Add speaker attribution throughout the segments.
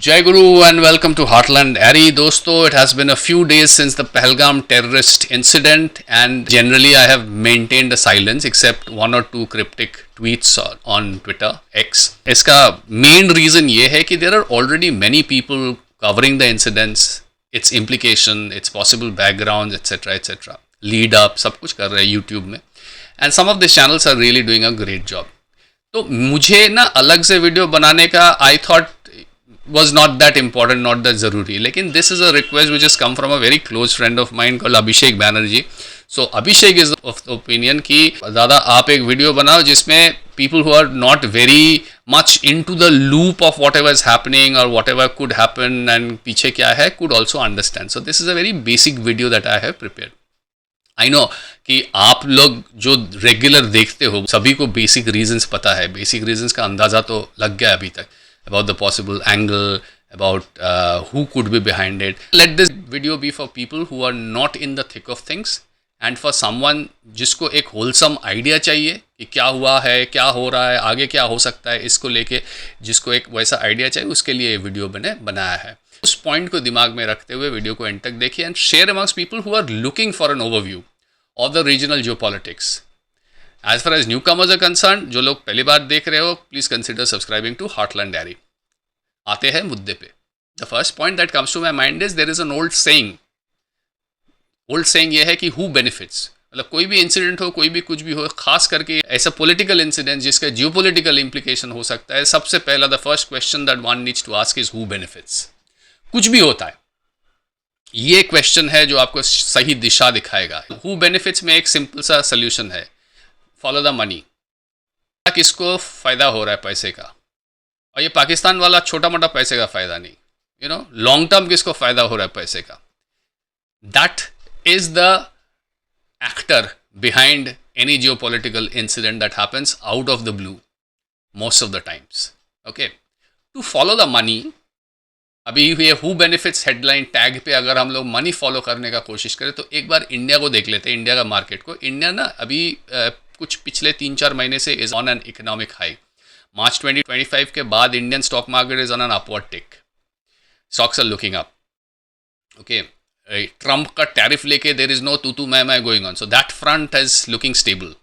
Speaker 1: Jai Guru and welcome to Heartland Ari. Dosto, it has been a few days since the Pahalgam terrorist incident, and generally I have maintained a silence except one or two cryptic tweets on Twitter, X. इसका main reason ये है कि there are already many people covering the incidents, its implication, its possible backgrounds, etc. etc. Lead up, सब कुछ कर रहे हैं YouTube में, and some of these channels are really doing a great job. तो मुझे ना अलग से वीडियो बनाने का I thought was not that important, not that ज़रूरी, लेकिन this is a request which has come from a very close friend of mine called Abhishek Banerjee. So Abhishek is of the opinion कि दादा आप एक video बनाओ जिसमें people who are not very much into the loop of whatever is happening or whatever could happen and पीछे क्या है could also understand. So this is a very basic video that I have prepared. I know कि आप लोग जो regular देखते हो सभी को बेसिक रीजंस पता है, बेसिक रीजंस का अंदाज़ा तो लग गया अभी तक about the possible angle, about who could be behind it. Let this video be for people who are not in the thick of things and for someone जिसको एक wholesome idea चाहिए कि क्या हुआ है, क्या हो रहा है, आगे क्या हो सकता है, इसको लेके जिसको एक वैसा idea चाहिए उसके लिए ये वीडियो बनाया है. उस पॉइंट को दिमाग में रखते हुए वीडियो को एंड तक देखिए and share amongst people who are looking for an overview of the regional geopolitics. As far as newcomers are concerned, जो लोग पहली बार देख रहे हो, please consider subscribing to Heartland Diary. आते हैं मुद्दे पे. The first point that comes to my mind is there is an old saying. Old saying ये है कि who benefits. मतलब कोई भी इंसिडेंट हो, कोई भी कुछ भी हो, खास करके ऐसा पॉलिटिकल इंसिडेंट जिसका जियोपॉलिटिकल इम्प्लीकेशन हो सकता है, सबसे पहला the first question that one needs to ask is who benefits. कुछ भी होता है, ये क्वेश्चन है जो आपको सही दिशा दिखाएगा. हु बेनिफिट्स में एक सिंपल सा सोल्यूशन है, फॉलो द मनी. किसको फायदा हो रहा है पैसे का, और ये पाकिस्तान वाला छोटा मोटा पैसे का फायदा नहीं, यू नो लॉन्ग टर्म किसको फायदा हो रहा है पैसे का. That is the actor behind any geopolitical incident that happens out of the blue most of the times. Okay, to follow the money. अभी ये हु बेनिफिट्स हेडलाइन टैग पे अगर हम लोग मनी फॉलो करने का कोशिश करें तो एक बार इंडिया को देख लेते हैं, इंडिया का मार्केट को. इंडिया ना अभी कुछ पिछले 3-4 महीने से is on an economic high. March 2025 के बाद Indian stock market is on an upward tick. Stocks are looking up. Okay, Trump का टैरिफ लेके देयर इज नो तू मैं going on, so that front is looking stable.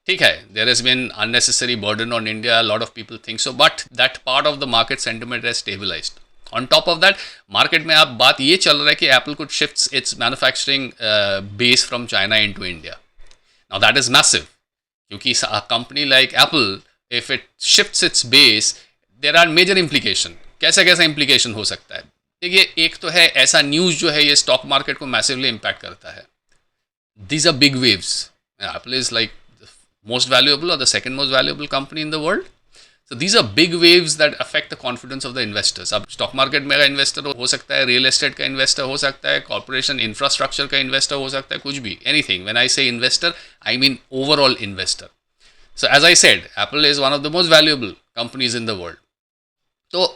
Speaker 1: ठीक है, there has been unnecessary burden on India, lot of people think so, but that part of the market sentiment has stabilised. On top of that, market में अब बात ये चल रहा है कि Apple could shift its manufacturing base from China into India. Now that is massive, क्योंकि a company like Apple, if it shifts its base, there are major implication. कैसा implication हो सकता है. देखिए, एक तो है ऐसा न्यूज़ जो है ये स्टॉक मार्केट को मैसिवली इम्पैक्ट करता है. These are big waves. Apple is like the most valuable or the second most valuable company in the world. So these are big waves that affect the confidence of the investors. अब stock market में investor हो सकता है, real estate का investor हो सकता है, corporation infrastructure का इन्वेस्टर हो सकता है, कुछ भी, anything. When I say investor I mean overall investor. So as I said, Apple is one of the most valuable companies in the world. तो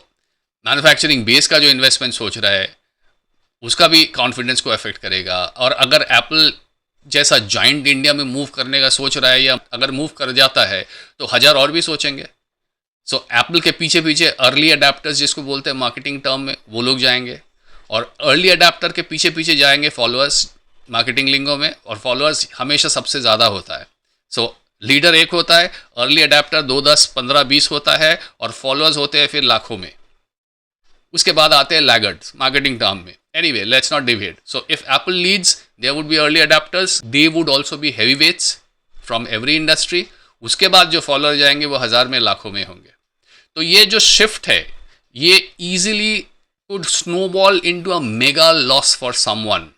Speaker 1: मैन्युफैक्चरिंग बेस का जो इन्वेस्टमेंट सोच रहा है उसका भी कॉन्फिडेंस को अफेक्ट करेगा. और अगर एप्पल जैसा जॉइंट इंडिया में मूव करने का सोच रहा है या अगर मूव कर जाता है तो 1000 और भी सोचेंगे. सो एप्पल के पीछे पीछे अर्ली अडेप्टर्स जिसको बोलते हैं मार्केटिंग टर्म में, वो लोग जाएंगे. और अर्ली अडेप्टर के पीछे पीछे जाएंगे फॉलोअर्स मार्केटिंग लिंगों में, और फॉलोअर्स हमेशा सबसे ज़्यादा होता है. सो लीडर एक होता है, अर्ली अडेप्टर 2, 10, 15, 20 होता है, और फॉलोअर्स होते हैं फिर लाखों में. उसके बाद आते हैं लैगर्ड्स मार्केटिंग टर्म में. Anyway, let's not deviate. So if Apple leads, there would be early adopters, they would also be heavy weights from every industry. उसके बाद जो फॉलोअर जाएंगे वो 1000 में, लाखों में होंगे. तो ये जो शिफ्ट है ये easily could snowball into a mega loss for someone.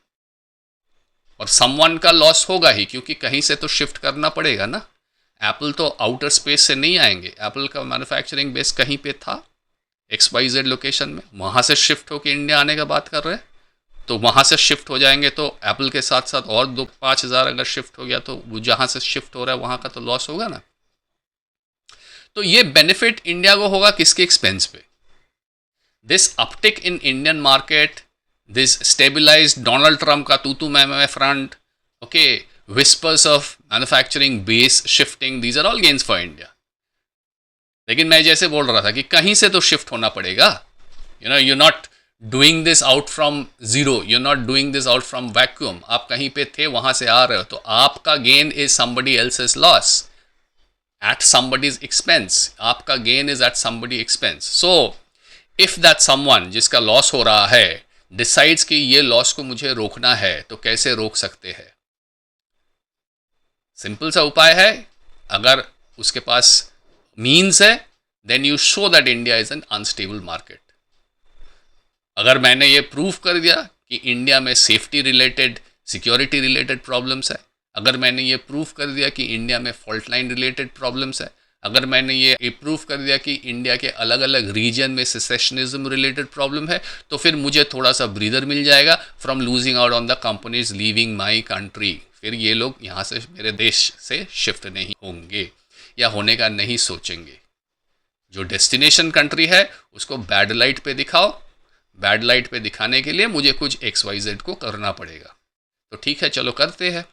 Speaker 1: और समवन का लॉस होगा ही, क्योंकि कहीं से तो शिफ्ट करना पड़ेगा ना. एप्पल तो आउटर स्पेस से नहीं आएंगे. एप्पल का मैन्युफैक्चरिंग बेस कहीं पे था, XYZ लोकेशन में, वहाँ से शिफ्ट होकर इंडिया आने का बात कर रहे हैं. तो वहाँ से शिफ्ट हो जाएंगे, तो एप्पल के साथ साथ और 2-5 हज़ार अगर शिफ्ट हो गया तो वो जहाँ से शिफ्ट हो रहा है वहाँ का तो लॉस होगा ना। तो ये बेनिफिट इंडिया को होगा किसके एक्सपेंस पे? This uptick in Indian market, this stabilised Donald Trump का तू मैं front, okay, whispers of manufacturing base shifting, these are all gains for India. लेकिन मैं जैसे बोल रहा था कि कहीं से तो शिफ्ट होना पड़ेगा, you know, you not doing this out from zero, you not doing this out from vacuum, आप कहीं पे थे वहां से आ रहे हो, तो आपका gain is somebody else's loss at somebody's expense, आपका gain is at somebody expense. So if that someone जिसका लॉस हो रहा है डिसाइड्स कि ये लॉस को मुझे रोकना है, तो कैसे रोक सकते हैं? सिंपल सा उपाय है, अगर उसके पास मीन्स है, then you show that India is an unstable market. अगर मैंने ये प्रूव कर दिया कि इंडिया में safety related, security related problems है, अगर मैंने ये प्रूव कर दिया कि इंडिया में फॉल्ट लाइन रिलेटेड प्रॉब्लम्स है, अगर मैंने ये प्रूव कर दिया कि इंडिया के अलग अलग रीजन में सेसेशनिज्म रिलेटेड प्रॉब्लम है, तो फिर मुझे थोड़ा सा ब्रीदर मिल जाएगा from losing out on the companies leaving my country. फिर ये लोग यहाँ से, मेरे देश से शिफ्ट नहीं होंगे या होने का नहीं सोचेंगे. जो डेस्टिनेशन कंट्री है उसको बैड लाइट पे दिखाओ, बैड लाइट पे दिखाने के लिए मुझे कुछ XYZ को करना पड़ेगा. तो ठीक है, चलो करते हैं.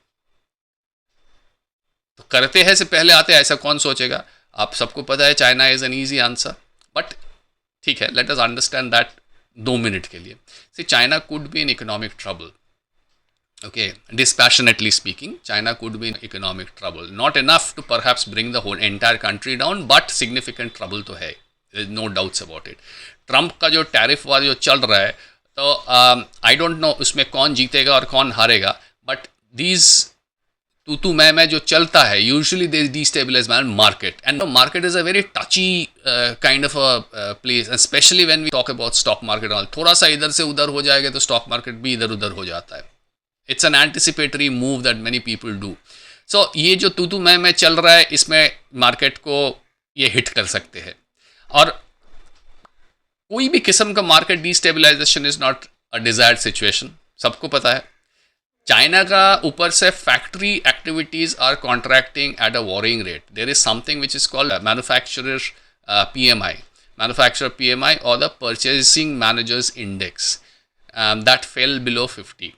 Speaker 1: तो करते हैं से पहले आते हैं ऐसा कौन सोचेगा? आप सबको पता है China is an easy answer, but ठीक है, let us understand that 2 minute के लिए. See, China could be in economic trouble. Okay, dispassionately speaking, China could be in economic trouble. Not enough to perhaps bring the whole entire country down, but significant trouble तो है. There is no doubts about it. Trump का जो tariff वार जो चल रहा है, तो आई don't no उसमें कौन जीतेगा और कौन हारेगा, बट दीज तू मैं जो चलता है, usually they destabilise market, and market is a very touchy kind of a place, specially when we talk about stock market. थोड़ा सा इधर से उधर हो जाएगा तो स्टॉक मार्केट भी इधर उधर हो जाता है. It's an anticipatory move that many people do. So ये जो तू मैं चल रहा है, इसमें मार्केट को ये हिट कर सकते हैं. और कोई भी किस्म का market destabilisation is not a desired situation, सबको पता है. चाइना का ऊपर से factory activities are contracting at a worrying rate. There is something which is called manufacturer PMI और the purchasing managers index that fell below 50.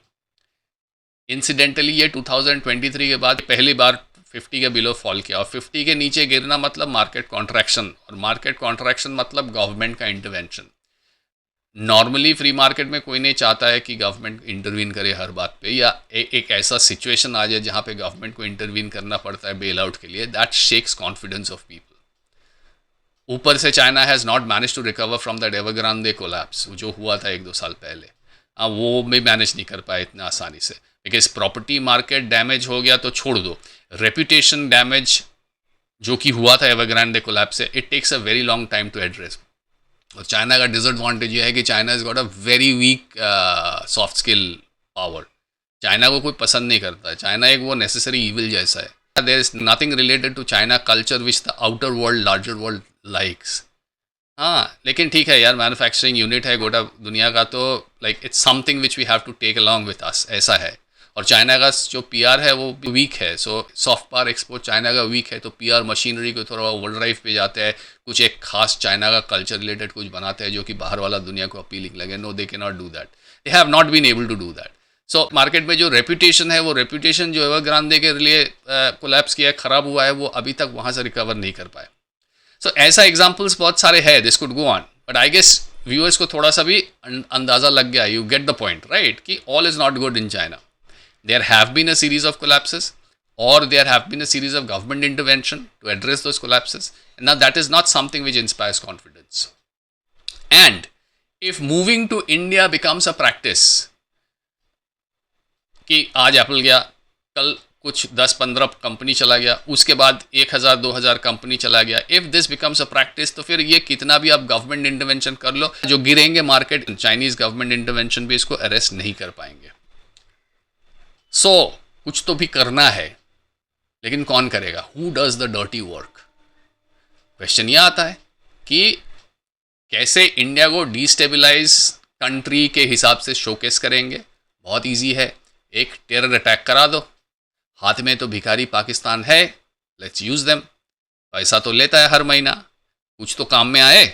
Speaker 1: Incidentally ये 2023 के बाद पहली बार 50 के बिलो फॉल किया, और 50 के नीचे गिरना मतलब मार्केट कॉन्ट्रैक्शन, और मार्केट कॉन्ट्रैक्शन मतलब गवर्नमेंट का इंटरवेंशन. नॉर्मली फ्री मार्केट में कोई नहीं चाहता है कि गवर्नमेंट इंटरवीन करे हर बात पे, या एक ऐसा सिचुएशन आ जाए जहाँ पे गवर्नमेंट को इंटरवीन करना पड़ता है बेल आउट के लिए. That shakes confidence of people. ऊपर से China has not manage to recover from that Evergrande collapse जो हुआ था 1-2 साल पहले. वो भी मैनेज नहीं कर पाए इतना आसानी से, बिकॉज प्रॉपर्टी मार्केट डैमेज हो गया तो छोड़ दो, रेपुटेशन डैमेज जो कि हुआ था एवरग्रांडे कोलैप्स से, it takes a very long time to address. और चाइना का डिसएडवांटेज ये है कि China is got a very weak soft skill power. China को कोई पसंद नहीं करता है. चाइना एक वो नेसेसरी इविल जैसा है. There is nothing related to China culture which the outer world, larger world likes. हाँ, लेकिन ठीक है यार, मैन्युफैक्चरिंग यूनिट है गोटा दुनिया का, तो like it's something which we have to take along with us, ऐसा है. और चाइना का जो PR है वो वीक है, so soft power export China का वीक है, तो PR मशीनरी को थोड़ा ओवरड्राइव पे जाते हैं, कुछ एक खास चाइना का कल्चर रिलेटेड कुछ बनाते हैं जो कि बाहर वाला दुनिया को अपीलिंग लगे. No, they can not do that, they have not been able to do that. So market में जो रेपुटेशन है, वो रेपुटेशन जो एवरग्रांडे के लिए कोलैप्स किया, खराब हुआ है, वो अभी तक वहाँ से रिकवर नहीं कर पाए. सो ऐसा एग्जाम्पल्स बहुत सारे हैं, this could go on, but I guess viewers को थोड़ा सा भी अंदाजा लग गया, you get the point right, कि all is not good in China. There have been a series of collapses, or there have been a series of government intervention to address those collapses. And now that is not something which inspires confidence. And if moving to India becomes a practice, कि आज Apple गया, कल कुछ 10-15 company चला गया, उसके बाद 1000-2000 company चला गया, if this becomes a practice, तो फिर ये कितना भी आप गवर्नमेंट इंटरवेंशन कर लो, जो गिरेंगे मार्केट, चाइनीज गवर्नमेंट इंटरवेंशन भी इसको अरेस्ट नहीं कर पाएंगे. सो कुछ तो भी करना है, लेकिन कौन करेगा? Who does the dirty work? Question ये आता है कि कैसे इंडिया को डिस्टेबलाइज कंट्री के हिसाब से शोकेस करेंगे, बहुत इजी है, एक टेरर अटैक करा दो, हाथ में तो भिखारी पाकिस्तान है, लेट्स यूज देम, पैसा तो लेता है हर महीना, कुछ तो काम में आए।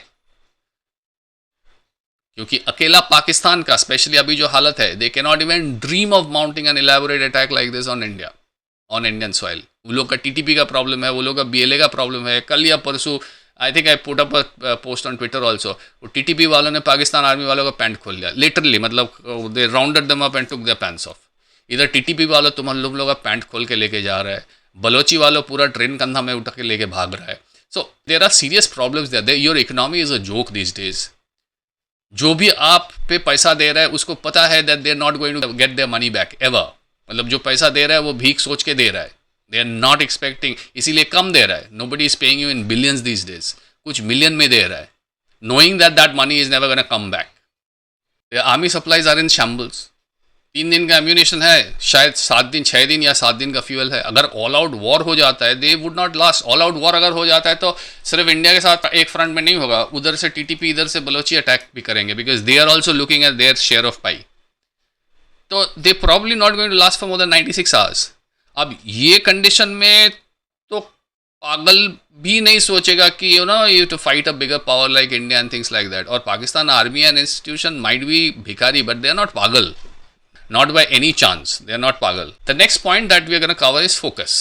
Speaker 1: क्योंकि अकेला पाकिस्तान का, स्पेशली अभी जो हालत है, दे can not even dream of mounting N elaborate attack like this on India, on Indian soil. वो लोग का टीटीपी का प्रॉब्लम है, वो लोग का बीएलए का प्रॉब्लम है। कल या परसों I think I put up post on Twitter also, वो टीटीपी वालों ने पाकिस्तान आर्मी वालों का पैंट खोल लिया लिटरली, मतलब they rounded them up and took their pants off. इधर टीटीपी वालों तुम लोग का पैंट खोल के लेके जा रहा है, बलोची वालों पूरा ट्रेन कंधा में उठा के लेके भाग रहा है। So there are serious problems there, your economy is a joke this days. जो भी आप पे पैसा दे रहा है उसको पता है that they are not going to get their money back ever. मतलब जो पैसा दे रहा है वो भीख सोच के दे रहा है, दे आर नॉट एक्सपेक्टिंग, इसीलिए कम दे रहा है। Nobody is paying you in billions this days, कुछ मिलियन में दे रहा है, knowing that that money is never gonna come back. Army supplies are in shambles. 3 दिन का एम्यूनेशन है, शायद 7 दिन 6 दिन या 7 दिन का फ्यूल है। अगर ऑल आउट वॉर हो जाता है, they would not last. All out war अगर हो जाता है तो सिर्फ इंडिया के साथ एक फ्रंट में नहीं होगा, उधर से टीटीपी, इधर से बलोची अटैक भी करेंगे, because they are also looking at their share of pie. तो they probably not going to last for more than 96 hours. अब ये कंडीशन में तो पागल भी नहीं सोचेगा कि you to fight a bigger power like India and things like that. और Pakistan army and institution might be भिखारी, बट दे आर नॉट पागल, not by any chance, they are not पागल। The next point that we are going to cover is focus।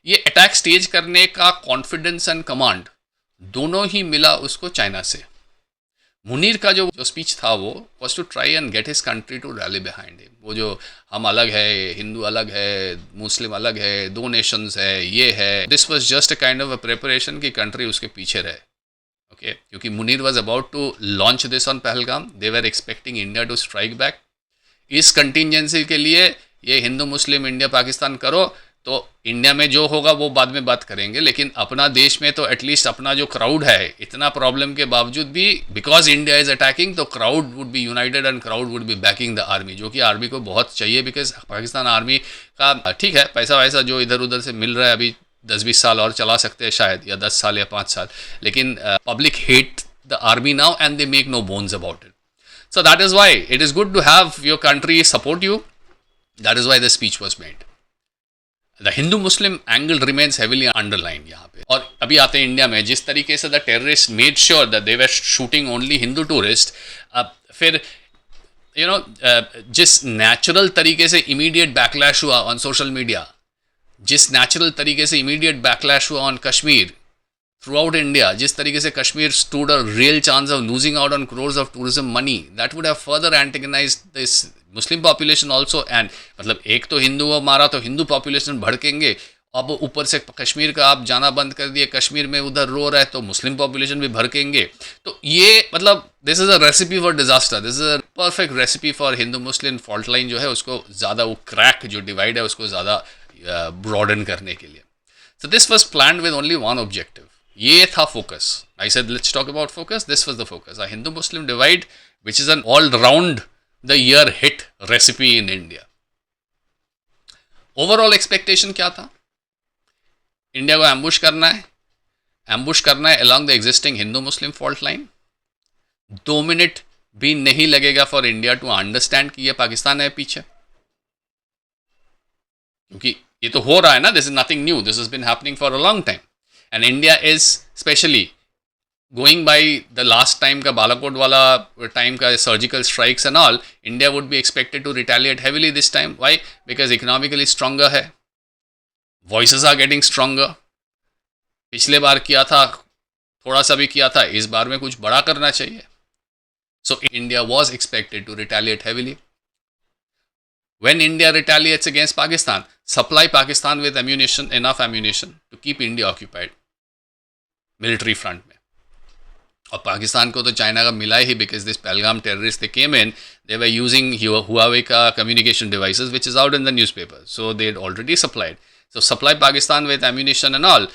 Speaker 1: ये attack stage करने का confidence and command दोनों ही मिला उसको China से। मुनीर का जो स्पीच था वो was to try and get his country to rally behind him। वो जो हम अलग है, हिंदू अलग है, मुस्लिम अलग है, 2 नेशंस है, ये है, this was just a kind of a preparation कि कंट्री उसके पीछे रहे। ओके क्योंकि Munir was about to launch this on Pahalgam, they were expecting India to strike back। इस कंटिजेंसी के लिए ये हिंदू मुस्लिम इंडिया पाकिस्तान करो, तो इंडिया में जो होगा वो बाद में बात करेंगे, लेकिन अपना देश में तो एटलीस्ट अपना जो क्राउड है, इतना प्रॉब्लम के बावजूद भी बिकॉज इंडिया इज अटैकिंग, तो crowd would be united and crowd would be banking the army, जो कि आर्मी को बहुत चाहिए। बिकॉज पाकिस्तान आर्मी का ठीक है पैसा वैसा जो इधर उधर से मिल रहा है, अभी 10-20 साल और चला सकते हैं शायद, या 10 साल या 5 साल, लेकिन public hate the army now and they make no bones about it. So that is why it is good to have your country support you. That is why the speech was made. The Hindu-Muslim angle remains heavily underlined यहाँ पे। और अभी आते हैं India में, जिस तरीके से the terrorists made sure that they were shooting only Hindu tourists, फिर जिस नेचुरल तरीके से immediate backlash हुआ on social media, जिस नेचुरल तरीके से immediate backlash हुआ on कश्मीर, throughout India, जिस तरीके से Kashmir stood a real chance of losing out on crores of tourism money, that would have further antagonized this Muslim population also। and मतलब एक तो हिंदू को मारा तो हिंदू पॉपुलेशन भड़केंगे, अब ऊपर से कश्मीर का आप जाना बंद कर दिए, कश्मीर में उधर रो रहा है तो मुस्लिम पॉपुलेशन भी भड़केंगे। तो ये मतलब this is a recipe for disaster, this is a perfect recipe for Hindu Muslim fault line जो है उसको ज़्यादा, वो क्रैक जो डिवाइड है उसको ज़्यादा ब्रॉडन करने के लिए। So this was planned with only one objective, ये था focus. I said let's talk about focus, this was the focus, a Hindu Muslim divide which is an all round the year hit recipe in India. Overall expectation क्या था? India को ambush करना है, ambush करना है along the existing Hindu Muslim fault line. 2 minute भी नहीं लगेगा फॉर इंडिया टू अंडरस्टैंड कि ये पाकिस्तान है पीछे, क्योंकि ये तो हो रहा है ना, this is nothing new, this is been happening for a long time. And India is especially going by the last time का बालाकोट वाला time का surgical strikes and all, India would be expected to retaliate heavily this time. Why? Because economically stronger है, voices are getting stronger। पिछले बार किया था, थोड़ा सा भी किया था, इस बार में कुछ बड़ा करना चाहिए। So India was expected to retaliate heavily। When India retaliates against Pakistan, supply Pakistan with ammunition, enough ammunition to keep India occupied military front में। और पाकिस्तान को तो चाइना का मिला ही, because this Pahalgam terrorists they came in, they were using Huawei का communication devices which is out in the newspaper, so they had already supplied। So supply Pakistan with ammunition and all,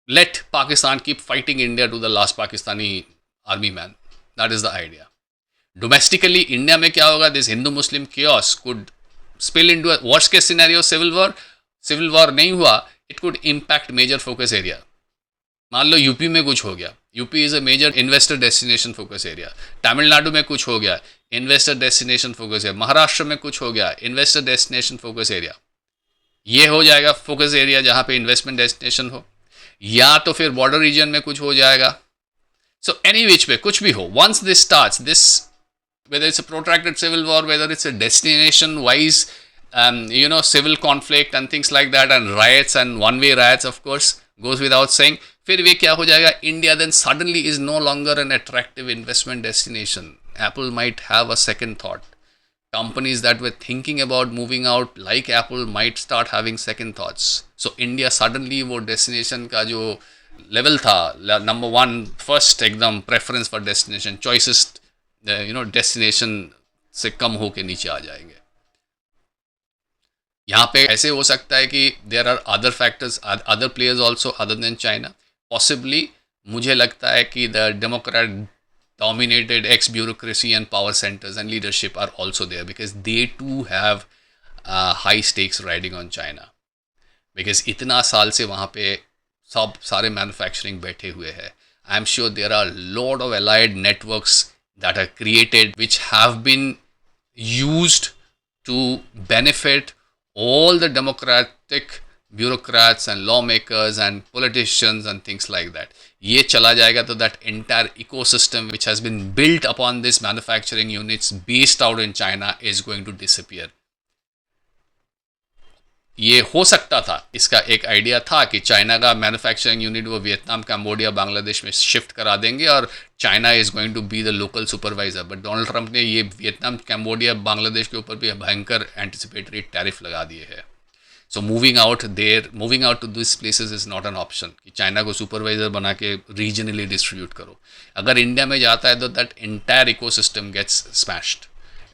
Speaker 1: let Pakistan keep fighting India to the last Pakistani army man, that is the idea। Domestically India में क्या होगा, this Hindu Muslim chaos could spill into a worst case scenario civil war। Civil war नहीं हुआ, it could impact major focus area. मान लो UP में कुछ हो गया, UP is a major investor destination focus area, Tamil Nadu में कुछ हो गया, investor destination focus area. Maharashtra में कुछ हो गया, इन्वेस्टर डेस्टिनेशन फोकस एरिया, ये हो जाएगा फोकस एरिया जहाँ पे इन्वेस्टमेंट डेस्टिनेशन हो। या तो फिर बॉर्डर रीजन में कुछ हो जाएगा। सो एनी विच पे कुछ भी हो, once this starts this, whether it's a protracted civil war, whether it's a destination wise civil conflict and things like that, and riots and one way riots, of course, goes without saying, फिर वे क्या हो जाएगा, India then suddenly is no longer an attractive investment destination. Apple might have a second thought. Companies that were thinking about moving out like Apple might start having second thoughts. So India suddenly वो destination का जो level था, number one, first एकदम preference for destination, choicest destination से कम होके नीचे आ जाएंगे। यहाँ पे ऐसे हो सकता है कि there are other factors, other players also other than China, possibly. मुझे लगता है कि the democrat dominated ex bureaucracy and power centers and leadership are also there, because they too have high stakes riding on China, because इतना साल से वहाँ पे सब सारे मैन्युफैक्चरिंग बैठे हुए हैं। I am sure there are lot of allied networks that are created which have been used to benefit all the democratic bureaucrats and lawmakers and politicians and things like that. ये चला जाएगा तो that entire ecosystem which has been built upon this manufacturing units based out in China is going to disappear. ये हो सकता था, इसका एक आइडिया था कि चाइना का मैन्युफैक्चरिंग यूनिट वो वियतनाम, कंबोडिया, बांग्लादेश में शिफ्ट करा देंगे और China is going to be the local supervisor. But Donald Trump ने ये वियतनाम, कंबोडिया, बांग्लादेश के ऊपर भी भयंकर एंटिसिपेटरी टैरिफ लगा दिए हैं। So moving out to this places is not an option कि चाइना को सुपरवाइजर बना के रीजनली डिस्ट्रीब्यूट करो। अगर इंडिया में जाता है तो that entire ecosystem gets smashed.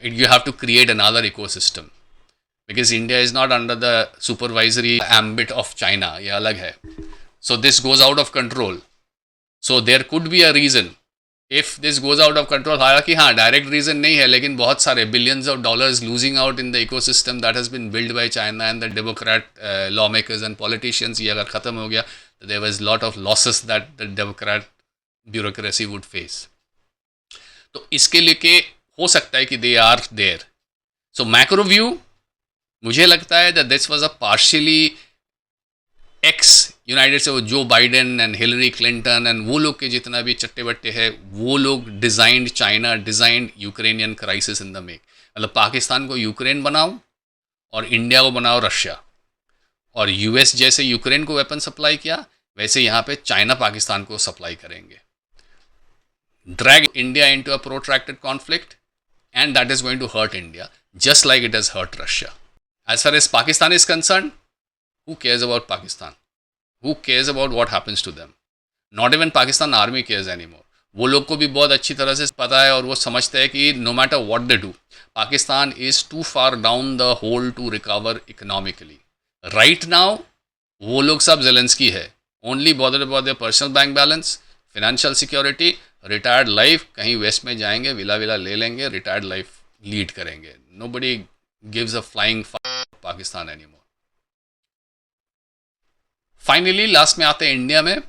Speaker 1: You have to create another ecosystem, because India is not under the supervisory ambit of China, ये अलग है। So this goes out of control. So there could be a reason if this goes out of control। हालांकि हाँ, direct reason नहीं है, लेकिन बहुत सारे billions of dollars losing out in the ecosystem that has been build by China and the democrat law makers and politicians. ये अगर खत्म हो गया तो there was lot of losses that the democrat bureaucracy would face. तो इसके लिए हो सकता है कि they are there. So macro view, मुझे लगता है that this was a partially ex united से, वो जो Biden and Hillary Clinton and वो लोग के जितना भी चट्टे बट्टे हैं, वो लोग designed China, designed Ukrainian crisis in the make. मतलब पाकिस्तान को यूक्रेन बनाओ और इंडिया को बनाओ रशिया, और यूएस जैसे यूक्रेन को वेपन सप्लाई किया, वैसे यहाँ पे चाइना पाकिस्तान को सप्लाई करेंगे। Drag India into a protracted conflict and that is going to hurt India just like it has hurt Russia. As far as Pakistan is concerned, who cares about Pakistan? Who cares about what happens to them? Not even Pakistan army cares anymore. वो लोग को भी बहुत अच्छी तरह से पता है और वो समझते हैं कि no matter what they do, Pakistan is too far down the hole to recover economically. Right now, वो लोग सब Zelensky है. Only bothered about their personal bank balance, financial security, retired life, कहीं वेस्ट में जाएंगे, विला ले लेंगे, retired life lead करेंगे. Nobody gives a flying Pakistan anymore. Finally, last में आते हैं इंडिया में.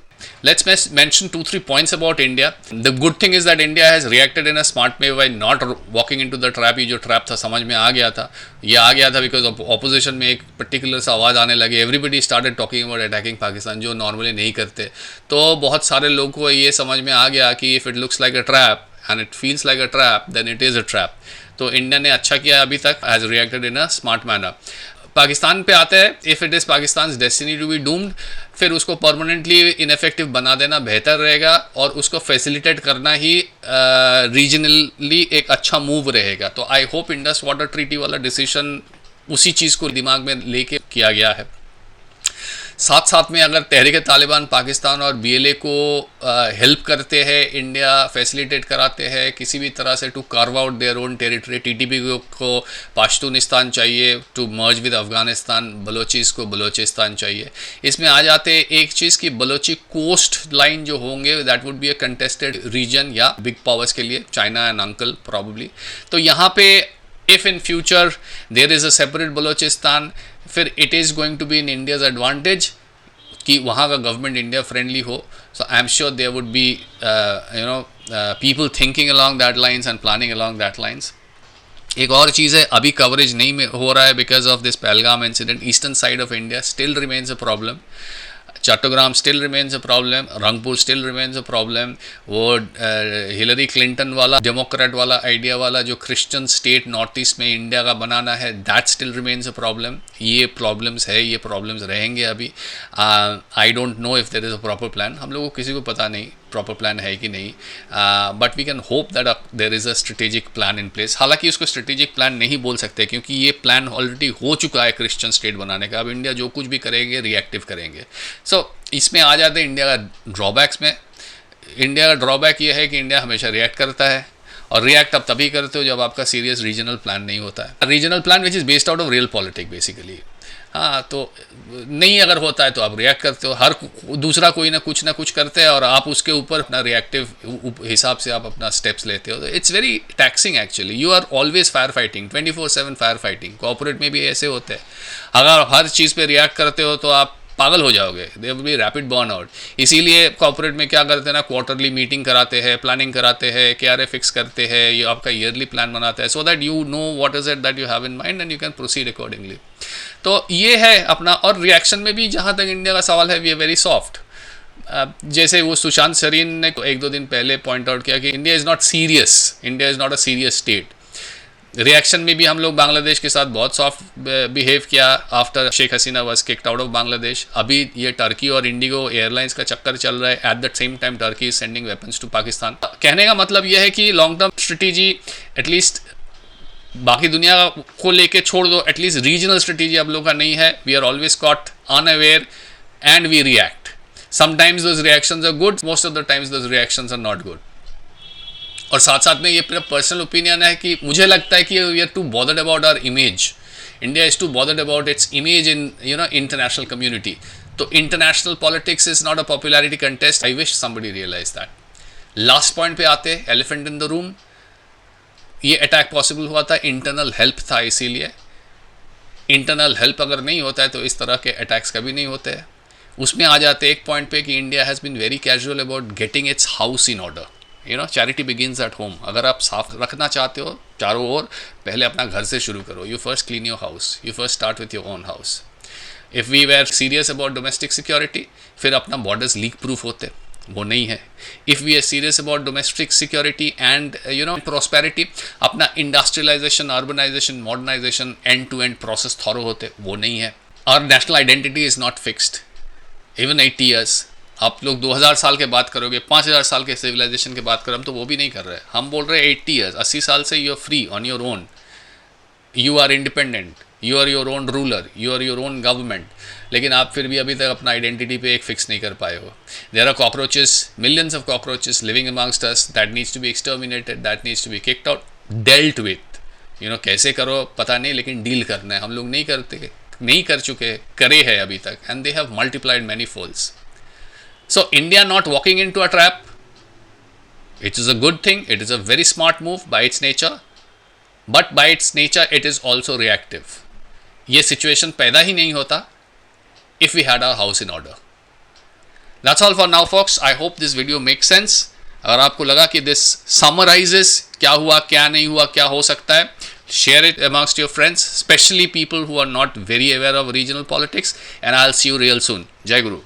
Speaker 1: Let's mention 2-3 points about India. The good thing is that India has reacted in a smart way by not walking into the trap. ये जो trap था समझ में आ गया था, ये आ गया था because opposition में एक particular सा आवाज़ आने लगी. Everybody started talking about attacking Pakistan, जो normally नहीं करते. तो बहुत सारे लोगों को ये समझ में आ गया कि if it looks like a trap and it feels like a trap, then it is a trap. तो इंडिया ने अच्छा किया अभी तक, has reacted in a smart manner. Pakistan पे आते हैं, if it is Pakistan destiny to be doomed, फिर उसको परमानेंटली इनफेक्टिव बना देना बेहतर रहेगा और उसको फैसिलिटेट करना ही रीजनली एक अच्छा मूव रहेगा. तो I hope Indus water treaty वाला डिसीजन उसी चीज़ को दिमाग में लेके किया गया है. साथ साथ में अगर तहरीक तालिबान पाकिस्तान और बीएलए को हेल्प करते हैं, इंडिया फैसिलिटेट कराते हैं किसी भी तरह से to carve out their own territory. TTP को पाश्तूनिस्तान चाहिए टू मर्ज विद अफगानिस्तान, बलोचिस को बलोचिस्तान चाहिए. इसमें आ जाते एक चीज़ कि बलोची कोस्ट लाइन जो होंगे that would be a contested region या बिग पावर्स के लिए, चाइना एंड अंकल प्रॉब्ली. तो यहाँ पे if in future there is a separate Balochistan, फिर it is going to be in India's advantage कि वहाँ का गवर्नमेंट इंडिया फ्रेंडली हो. So I am sure there would be people thinking along that lines and planning along that lines. एक और चीज़ है, अभी coverage नहीं हो रहा है because of this Pahalgam incident. Eastern side of India still remains a problem. Chattogram still remains a problem. Rangpur still remains a problem. वो Hillary Clinton वाला डेमोक्रेट वाला आइडिया वाला जो क्रिश्चियन स्टेट नॉर्थ ईस्ट में इंडिया का बनाना है, that still remains a problem. ये प्रॉब्लम्स है, ये प्रॉब्लम्स रहेंगे अभी. I don't know if there is a proper plan. हम लोगों को किसी को पता नहीं प्रॉपर प्लान है कि नहीं, but we can hope that there is a strategic plan in place. हालांकि उसको स्ट्रेटेजिक प्लान नहीं बोल सकते क्योंकि ये प्लान ऑलरेडी हो चुका है क्रिश्चियन स्टेट बनाने का. अब इंडिया जो कुछ भी करेंगे रिएक्टिव करेंगे. सो इसमें आ जाते हैं इंडिया का ड्रॉबैक्स में. इंडिया का ड्रॉबैक ये है कि इंडिया हमेशा रिएक्ट करता है, और रिएक्ट आप तभी करते हो जब आपका सीरियस रीजनल प्लान नहीं होता है. Regional plan which is based out of real politics basically. हाँ, तो नहीं अगर होता है तो आप रिएक्ट करते हो. हर दूसरा कोई ना कुछ करते हैं और आप उसके ऊपर अपना रिएक्टिव हिसाब से आप अपना स्टेप्स लेते हो. तो it's very taxing actually. You are always fire fighting, 24/7 fire fighting. Corporate में भी ऐसे होते हैं. अगर आप हर चीज़ पे रिएक्ट करते हो तो आप पागल हो जाओगे. They will be rapid burn out. इसीलिए कॉर्पोरेट में क्या करते हैं ना, क्वार्टरली मीटिंग कराते हैं, प्लानिंग कराते हैं, KRA फिक्स करते हैं, ये आपका ईयरली प्लान बनाते हैं, so that you know what is it that you have in mind and you can proceed accordingly. तो ये है अपना. और रिएक्शन में भी जहाँ तक इंडिया का सवाल है, वी आर वेरी सॉफ्ट. जैसे वो सुशांत सरीन ने 1-2 दिन पहले पॉइंट आउट किया कि India is not serious, India is not a serious state. Reaction में भी हम लोग बांग्लादेश के साथ बहुत सॉफ्ट बिहेव किया after Sheikh Hasina was kicked out of Bangladesh. अभी ये टर्की और इंडिगो एयरलाइंस का चक्कर चल रहा है. At the same time Turkey is sending weapons to Pakistan. कहने का मतलब यह है कि लॉन्ग टर्म स्ट्रेटेजी एटलीस्ट बाकी दुनिया को लेके छोड़ दो, एटलीस्ट रीजनल स्ट्रेटेजी आप लोगों का नहीं है. We are always caught unaware and we react. Sometimes those reactions are good, most of the times those reactions are not good. और साथ साथ में ये मेरा पर्सनल ओपिनियन है कि मुझे लगता है कि we are too bothered about our image. India is too bothered about its image in international community. तो international politics is not a popularity contest. I wish somebody realise that. Last point पे आते हैं, elephant in the room. ये attack possible हुआ था, internal help था. इसीलिए internal help अगर नहीं होता है तो इस तरह के अटैक्स कभी नहीं होते हैं. उसमें आ जाते एक पॉइंट पे कि India has been very casual about getting its house in order. Charity begins at home. अगर आप साफ रखना चाहते हो चारों ओर, पहले अपना घर से शुरू करो. You first clean your house, you first start with your own house. If we were serious about domestic security, फिर अपना बॉर्डर्स लीक प्रूफ होते, वो नहीं है. If we are serious about domestic security and prosperity, अपना industrialisation, urbanisation, modernisation, end to end process thorough होते, वो नहीं है. और national identity is not fixed. Even 80 years, आप लोग 2000 साल के बात करोगे, 5000 साल के सिविलाइजेशन की बात करो, हम तो वो भी नहीं कर रहे. हम बोल रहे हैं 80 ईयर्स, 80 साल से you are free on your own, you are independent, you are your own ruler, you are your own government. लेकिन आप फिर भी अभी तक अपना आइडेंटिटी पे एक फिक्स नहीं कर पाए हो. There are cockroaches, millions of cockroaches living amongst us. That needs to be exterminated, that needs to be kicked out, dealt with. कैसे करो पता नहीं, लेकिन डील करना है. हम लोग नहीं करते, नहीं कर चुके, करे हैं अभी तक, and they have multiplied many folds. So India not walking into a trap, it is a good thing. It is a very smart move by its nature, but by its nature it is also reactive. ये situation पैदा ही नहीं होता if we had our house in order. That's all for now, folks. I hope this video makes sense. अगर आपको लगा कि this summarizes क्या हुआ, क्या नहीं हुआ, क्या हो सकता है, share it amongst your friends, especially people who are not very aware of regional politics, and I'll see you real soon. Jai Guru.